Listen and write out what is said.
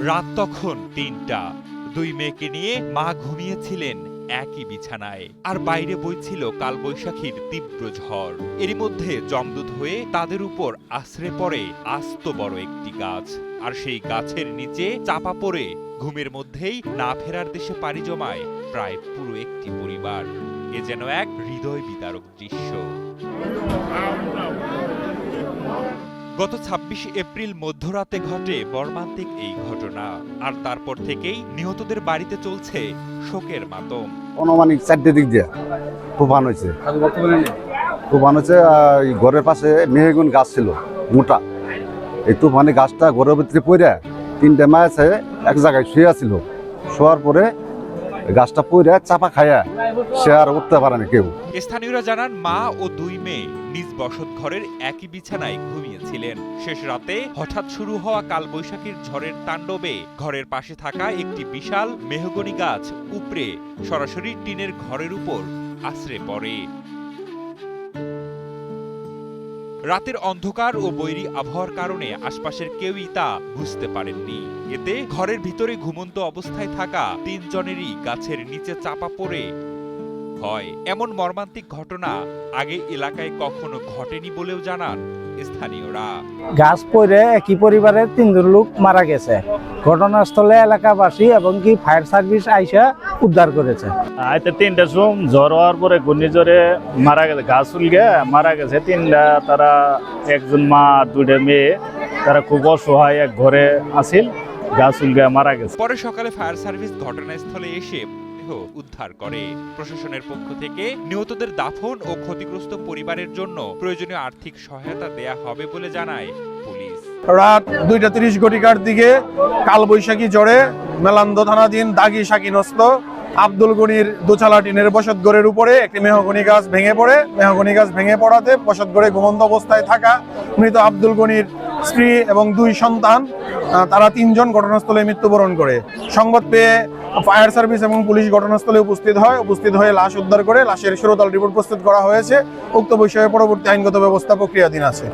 রাত তখন ৩টা। দুই মেয়েকে নিয়ে মা ঘুমিয়েছিলেন একই বিছানায়, আর বাইরে বইছিল কালবৈশাখীর তীব্র ঝড়। এরই মধ্যে জমদূত হয়ে তাদের উপর আছড়ে পড়ে আস্ত বড় একটি গাছ, আর সেই গাছের নিচে চাপা পড়ে ঘুমের মধ্যেই না ফেরার দেশে পাড়ি জমায় প্রায় পুরো একটি পরিবার। এ যেন এক হৃদয় বিদারক দৃশ্য। গত ২৬ এপ্রিল মধ্যরাতে ঘটে মর্মান্তিক এই ঘটনা, আর তারপর থেকেই নিহতদের বাড়িতে চলছে শোকের মাতম। অনুমানিক ৪টে দিক দিয়ে তুফান হয়েছে। ঘরের পাশে মেহগুন গাছ ছিল মোটা। এই তুফানে গাছটা ঘরের ভিতরে পড়ে ৩টে মাছ এক জায়গায় শুয়ে ছিল। শোয়ার পরে গাছটা পড়ে চাপা খায়া সে আর উঠতে পারে না কেউ। স্থানীয়রা জানান, মা ও দুই মেয়ে নিজ বসত ঘরের একই বিছানায় ঘুমিয়েছিলেন। শেষ রাতে হঠাৎ শুরু হওয়া কালবৈশাখীর ঝড়ের তাণ্ডবে ঘরের পাশে থাকা একটি বিশাল মেহগনি গাছ উপড়ে সরাসরি টিনের ঘরের উপর আছড়ে পড়ে। রাতের অন্ধকার ও বৈরী আবহাওয়ার কারণে আশপাশের কেউই তা বুঝতে পারেননি। এতে ঘরের ভিতরে ঘুমন্ত অবস্থায় থাকা ৩ জনেরই গাছের নিচে চাপা পড়ে হয়। এমন মর্মান্তিক ঘটনা আগে এলাকায় কখনো ঘটেনি বলেও জানান স্থানীয়রা। গাছ পড়ে একই পরিবারের ৩ জন লোক মারা গেছে। ঘটনাস্থলে এলাকাবাসী এবং কি ফায়ার সার্ভিস আইসা উদ্ধার করেছে। আইতে ৩টার সময় ঝড় হওয়ার পরে ঘূর্ণিঝড়ে মারা গেছে, গাছ উলগে মারা গেছে ৩টা। তারা একজন মা আর 2টা মেয়ে, তারা খুব অসহায় এক ঘরে আছিল, গাছ উলগে মারা গেছে। পরে সকালে ফায়ার সার্ভিস ঘটনাস্থলে এসে উদ্ধার করে। প্রশাসনের পক্ষ থেকে নিহতদের দাফন ও ক্ষতিগ্রস্ত পরিবারের জন্য প্রয়োজনীয় আর্থিক সহায়তা দেয়া হবে বলে জানায় পুলিশ। রাত 2:30 ঘটিকার দিকে কালবৈশাখী ঝড়ে মেলান্দ থানাধীন দাগি শাকিনস্ত আব্দুল গনির দোচালা টিনের বসতঘরের উপরে একটি মেহগনি গাছ ভেঙে পড়ে। মেহগনি গাছ ভেঙে পড়াতে বসতঘরে ঘুমন্ত অবস্থায় থাকা মৃত আব্দুল গনির স্ত্রী এবং 2 সন্তান, তারা 3 জন ঘটনাস্থলে মৃত্যুবরণ করে। সংবাদ পেয়ে ফায়ার সার্ভিস এবং পুলিশ ঘটনাস্থলে উপস্থিত হয়ে লাশ উদ্ধার করে লাশের সুরতাল রিপোর্ট প্রস্তুত করা হয়েছে। উক্ত বিষয়ে পরবর্তী আইনগত ব্যবস্থা প্রক্রিয়াধীন আছে।